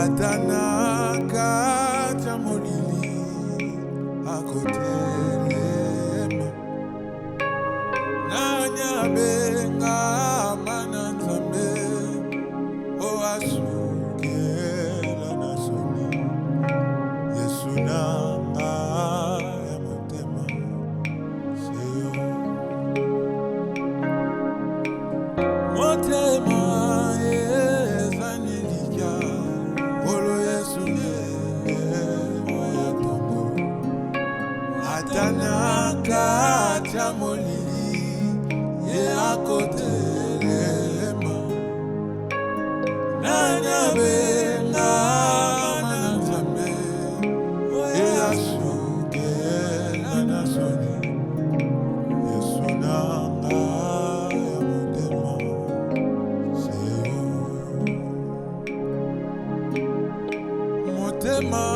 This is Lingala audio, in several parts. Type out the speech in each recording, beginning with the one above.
atanaka jamolili akotelema nanyabenga mananzambe oasukela nasoni Yesu nanga ya motema seyo motema ezanilika olo Yesu oya tombo atanaka jamolili ye akotelema nanyabenga mananzambe easukela nasoni Yesu nanga ya motema seyo motema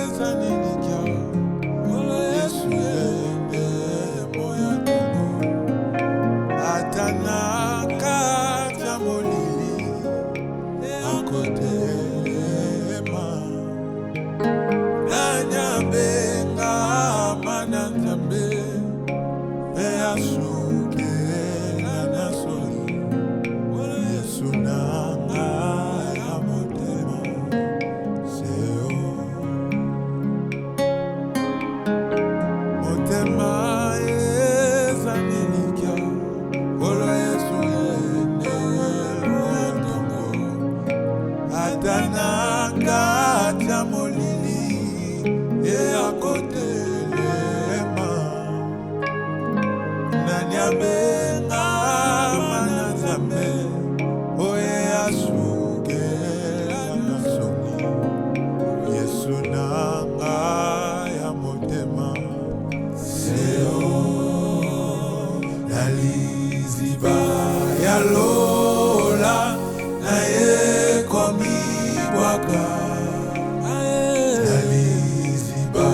ezanilika olo Yesu moya tombo atanaka jamolili akotelema nanyabenga mananzambe easukela nasoni Yesu nanga ya motema seyo motema ezanilika olo Yesu moya tombo atanaka jamolili eakotelema nanyabenga mananzambe oeasukela nasoni Yesu nanga ya motema seyo naliziba ya lola naye komibwaka naliziba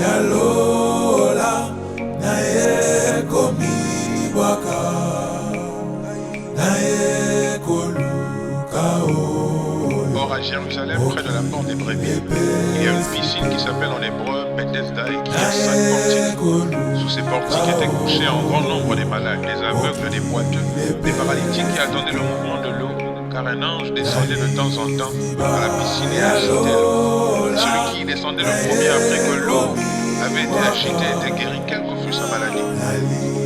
ya lola naye komibwaka naye koluka Or à Jérusalem, près de la porte des brebis, il y a une piscine qui s'appelle en hébreu Bethesda et qui a 5 portiques. Sous ces portiques étaient couchés en grand nombre des malades, des aveugles, des boiteux, des paralytiques qui attendaient le mouvement de l'eau, car un ange descendait de temps en temps à la piscine et agitait l'eau. Celui qui descendait le premier après que l'eau avait été agitée était guéri, quelle que fût sa maladie.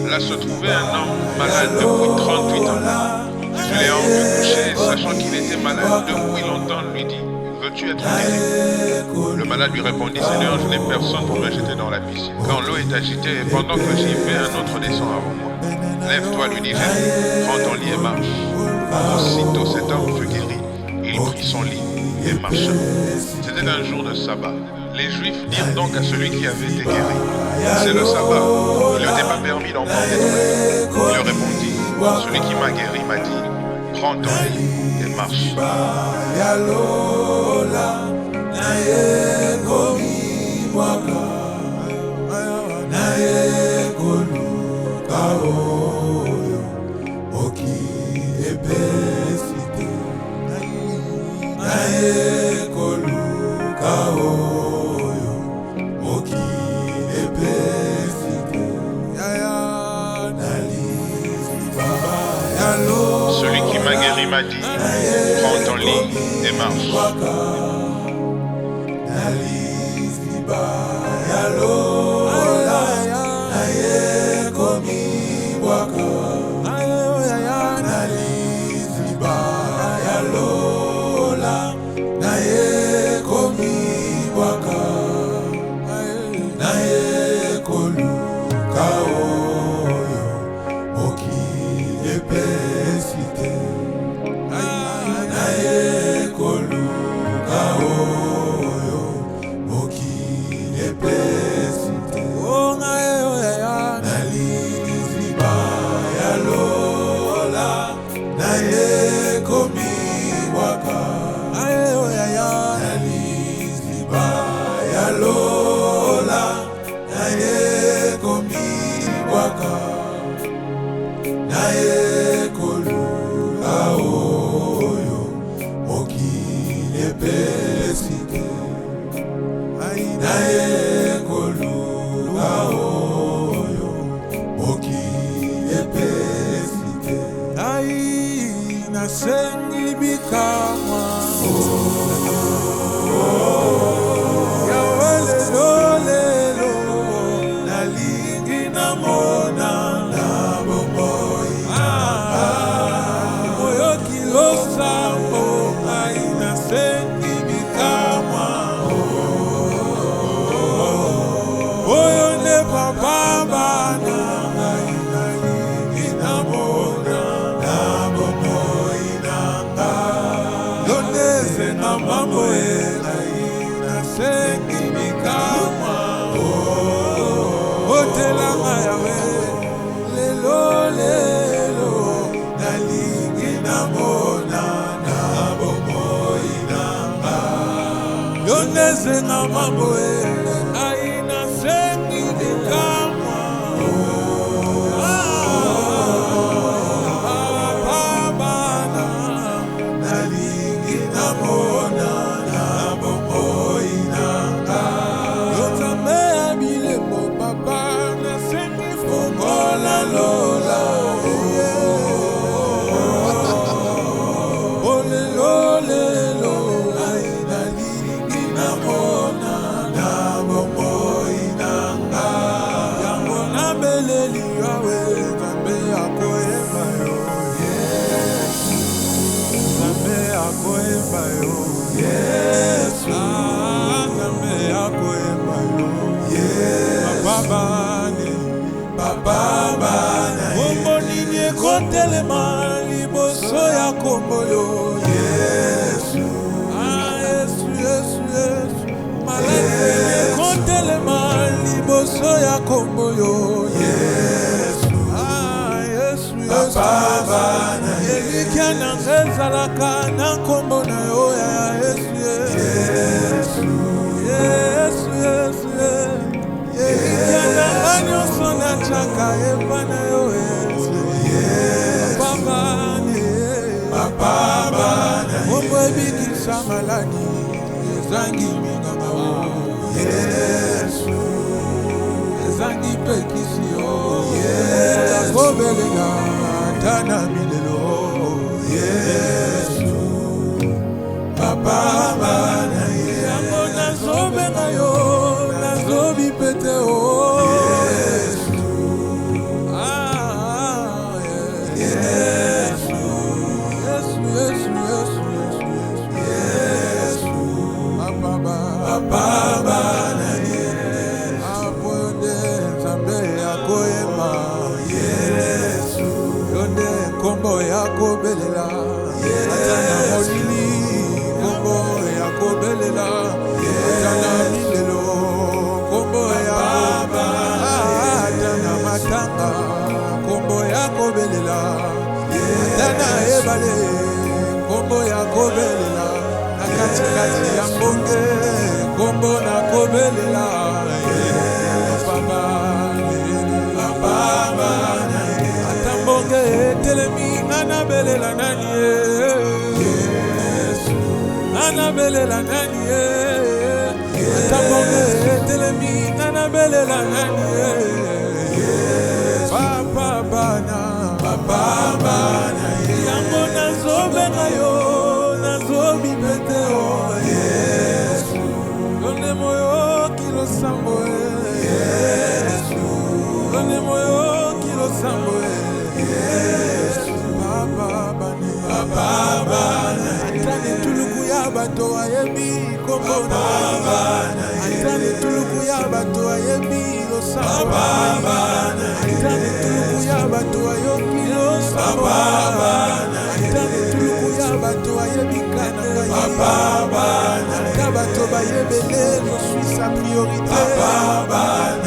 Là se trouvait un homme malade depuis 38 ans. Jésus l'ayant vu couché, sachant qu'il était malade depuis longtemps, lui dit: veux-tu être guéri? Le malade lui répondit: Seigneur, je n'ai personne pour me jeter dans la piscine. Quand l'eau est agitée et pendant que j'y vais, un autre descend avant moi. Lève-toi, lui dit Jésus, prends ton lit et marche. Aussitôt cet homme fut guéri. Il prit son lit et marcha. C'était un jour de sabbat. Les Juifs dirent donc à celui qui avait été guéri: c'est le sabbat, il ne t'est pas permis d'emporter ton lit. Il leur répondit: celui qui m'a guéri m'a dit: prends ton lit et marche. Celui qui m'a guéri m'a dit: prends ton lit et marche. nasengi bikamwa Yawe lelo nalingi namona na bomoi moyo kilosambo ngai nasengi bikamwa oyo nde papa bana ngai nalingi namona na bomoi nanga yondeze na mambo ngai nasengi bikamwa otelanga yawe lelo nalingi namona na bomoi nanga yondeze na mambo ngai nasengi bikamwa bana nalingi namona na bomoi nanga yonzambe ya bilembo papa nasengi fongola lola olelo ngai nalingi namona na bomoi nanga yango nabeleli yawe nzambe akoyeba yo Yesu nzambe akoyeba yo Yesu nzambe akoyeba yo Papa bana kombo nini ekotelema liboso ya kombo yo Yesu Yesu malade ekotelema liboso ya kombo yo Yesu Papa bana elikia na ezalaka na kombo na yo ya Yesu elikia na nyonso na chaka epana yo Papa bana kombo ebikisa maladi ezangi minganga Yesu ezangi pekisi yo akobelela tana milelo Yesu Papa bana yango nazobenga yo nazobi pete o Yesu Papa bana aponde nzambe akoyema Yesu yonde kombo yakobelela atana molili kombo yakobelela atana milelo kombo ya atana matanga kombo yakobelela atana ebale kombo yakobelela katikati ya mbonge kombo nakobelela Papa ata mbonge etelemi nanabelela nani Yesu nanabelela nani ata mbonge etelemi nanabelela nani Papa bana yango nazobenga yo nazobi pete o Yesu yonde moyo kilosambo Yesu yonde moyo kilosambo Yesu Papa bana atani tuluku ya bato ayebi kombo atani tuluku ya bato ayebi losambo atani tuluku ya bato ayoki losambo atani tuluku ya bato ayebi kananga Papa ata bato bayebele je suis sa priorité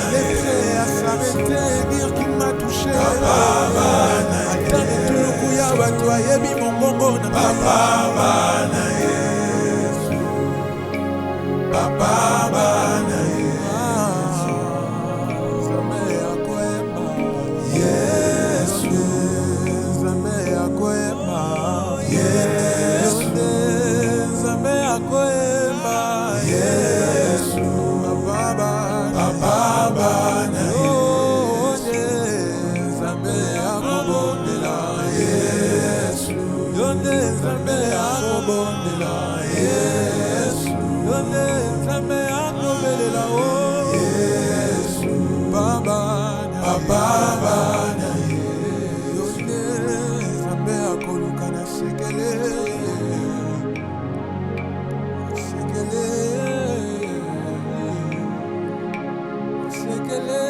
il est prêt à s'arrêter et dire qu'il m'a touché atani tuluku ya bato ayebi mongongo na Papa Yesu Papa bana nzambe akoyeba Yesu nzambe akoyeba Yesu nzambe akoyeba Yesu Papa bana nzambe akobondela Yesu yonde Nzambe akobondela Yesu. Yone Nzambe akobelela o Yesu. Baba na yone Nzambe akoluka na sekele. Sekele. Sekele.